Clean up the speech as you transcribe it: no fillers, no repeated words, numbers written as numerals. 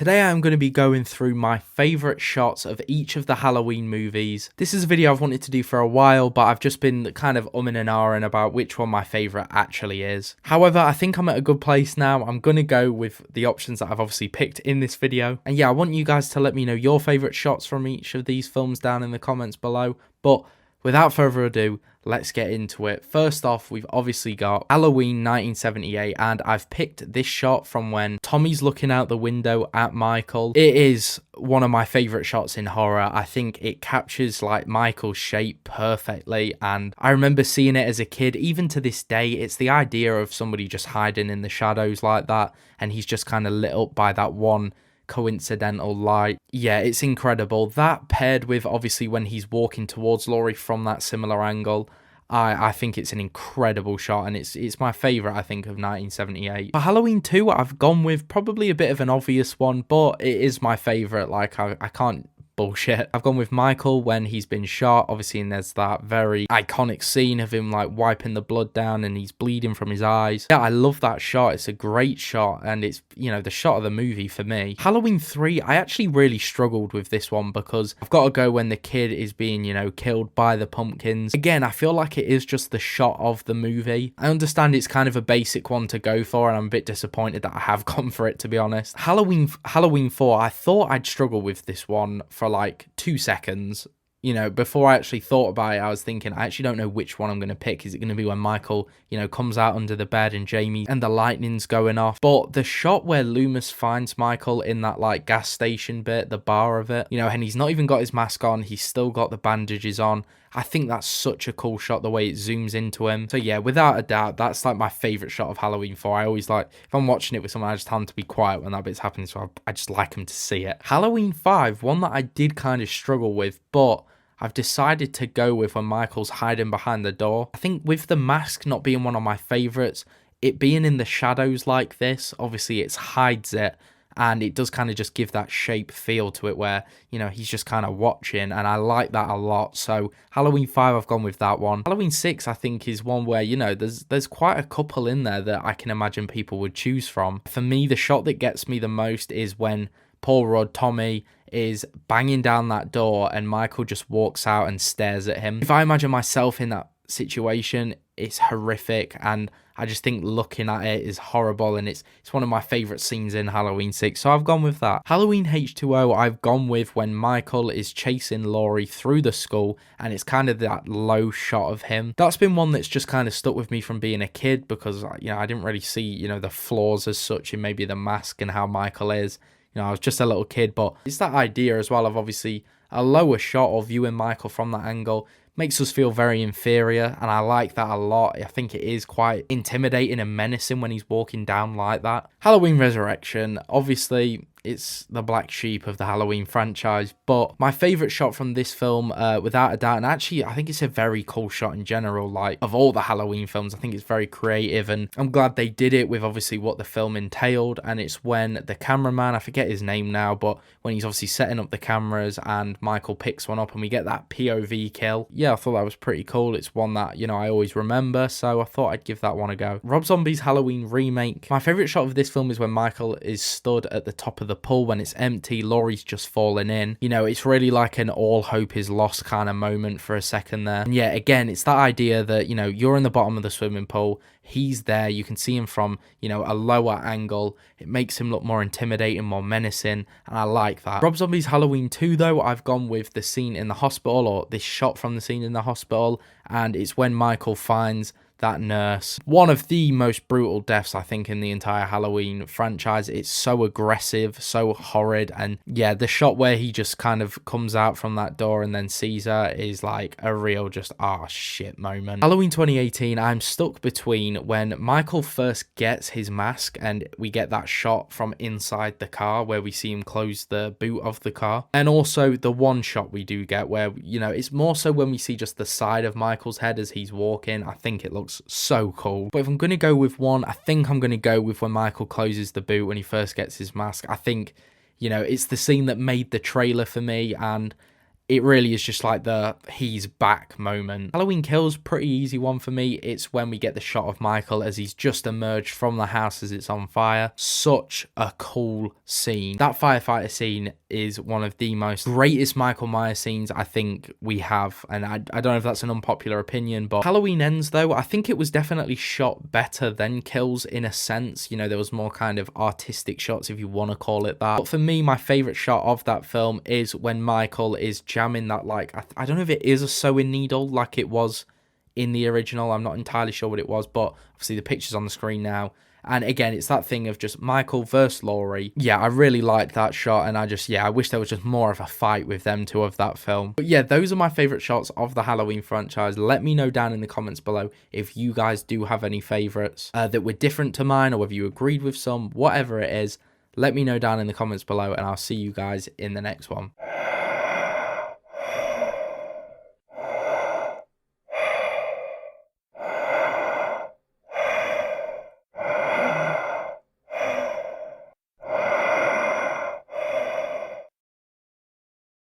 Today I'm going to be going through my favourite shots of each of the Halloween movies. This is a video I've wanted to do for a while, but I've just been kind of umming and ahhing about which one my favourite actually is. However, I think I'm at a good place now. I'm going to go with the options that I've obviously picked in this video. And yeah, I want you guys to let me know your favourite shots from each of these films down in the comments below. But without further ado, let's get into it. First off, we've obviously got Halloween 1978, and I've picked this shot from when Tommy's looking out the window at Michael. It is one of my favourite shots in horror. I think it captures like Michael's shape perfectly, and I remember seeing it as a kid. Even to this day, it's the idea of somebody just hiding in the shadows like that, and he's just kind of lit up by that one coincidental light. Yeah, it's incredible. That paired with obviously when he's walking towards Laurie from that similar angle, I think it's an incredible shot, and it's my favourite, I think, of 1978. For Halloween 2, I've gone with probably a bit of an obvious one, but it is my favourite. Like, I can't bullshit. I've gone with Michael when he's been shot, obviously, and there's that very iconic scene of him like wiping the blood down and he's bleeding from his eyes. Yeah, I love that shot. It's a great shot, and it's, you know, the shot of the movie for me. Halloween 3, I actually really struggled with this one because I've got to go when the kid is being, you know, killed by the pumpkins. Again, I feel like it is just the shot of the movie. I understand it's kind of a basic one to go for, and I'm a bit disappointed that I have gone for it, to be honest. Halloween 4, I thought I'd struggle with this one for like 2 seconds. You know, before I actually thought about it, I was thinking, I actually don't know which one I'm going to pick. Is it going to be when Michael, you know, comes out under the bed and Jamie and the lightning's going off? But the shot where Loomis finds Michael in that like gas station bit, the bar of it, you know, and he's not even got his mask on, he's still got the bandages on. I think that's such a cool shot, the way it zooms into him. So yeah, without a doubt, that's like my favourite shot of Halloween 4. I always like, if I'm watching it with someone, I just tell them to be quiet when that bit's happening, so I just like them to see it. Halloween 5, one that I did kind of struggle with, but I've decided to go with when Michael's hiding behind the door. I think with the mask not being one of my favourites, it being in the shadows like this, obviously it hides it, and it does kind of just give that shape feel to it where, you know, he's just kind of watching, and I like that a lot. So Halloween 5, I've gone with that one. Halloween 6, I think, is one where, you know, there's quite a couple in there that I can imagine people would choose from. For me, the shot that gets me the most is when Paul Rudd, Tommy, is banging down that door and Michael just walks out and stares at him. If I imagine myself in that situation, it's horrific, and I just think looking at it is horrible, and it's one of my favourite scenes in Halloween 6, so I've gone with that. Halloween H2O, I've gone with when Michael is chasing Laurie through the school, and it's kind of that low shot of him. That's been one that's just kind of stuck with me from being a kid because, you know, I didn't really see, you know, the flaws as such in maybe the mask and how Michael is. You know, I was just a little kid, but it's that idea as well of obviously a lower shot or viewing Michael from that angle makes us feel very inferior, and I like that a lot. I think it is quite intimidating and menacing when he's walking down like that. Halloween Resurrection, obviously it's the black sheep of the Halloween franchise, but my favourite shot from this film, without a doubt, and actually I think it's a very cool shot in general, like of all the Halloween films, I think it's very creative, and I'm glad they did it with obviously what the film entailed. And it's when the cameraman, I forget his name now, but when he's obviously setting up the cameras and Michael picks one up and we get that POV kill. Yeah, I thought that was pretty cool. It's one that, you know, I always remember, so I thought I'd give that one a go. Rob Zombie's Halloween remake, my favourite shot of this film is when Michael is stood at the top of the pool when it's empty, Laurie's just fallen in. You know, it's really like an all hope is lost kind of moment for a second there. And yeah, again, it's that idea that, you know, you're in the bottom of the swimming pool, he's there, you can see him from, you know, a lower angle. It makes him look more intimidating, more menacing, and I like that. Rob Zombie's Halloween 2, though, I've gone with the scene in the hospital, or this shot from the scene in the hospital, and it's when Michael finds that nurse. One of the most brutal deaths, I think, in the entire Halloween franchise. It's so aggressive, so horrid, and yeah, the shot where he just kind of comes out from that door and then sees her is like a real just, ah, shit moment. Halloween 2018, I'm stuck between when Michael first gets his mask and we get that shot from inside the car where we see him close the boot of the car, and also the one shot we do get where, you know, it's more so when we see just the side of Michael's head as he's walking. I think it looks so cool. But if I'm going to go with one, I think I'm going to go with when Michael closes the boot when he first gets his mask. I think, you know, it's the scene that made the trailer for me, and it really is just like the he's back moment. Halloween Kills, pretty easy one for me. It's when we get the shot of Michael as he's just emerged from the house as it's on fire. Such a cool scene. That firefighter scene is one of the most greatest Michael Myers scenes I think we have, and I don't know if that's an unpopular opinion, but Halloween Ends, though, I think it was definitely shot better than Kills in a sense. You know, there was more kind of artistic shots, if you want to call it that. But for me, my favorite shot of that film is when Michael is jamming that, like, I don't know if it is a sewing needle like it was in the original. I'm not entirely sure what it was, but obviously the picture's on the screen now. And again, it's that thing of just Michael versus Laurie. Yeah, I really liked that shot, and I wish there was just more of a fight with them two of that film. But yeah, those are my favourite shots of the Halloween franchise. Let me know down in the comments below if you guys do have any favourites that were different to mine, or whether you agreed with some, whatever it is. Let me know down in the comments below, and I'll see you guys in the next one.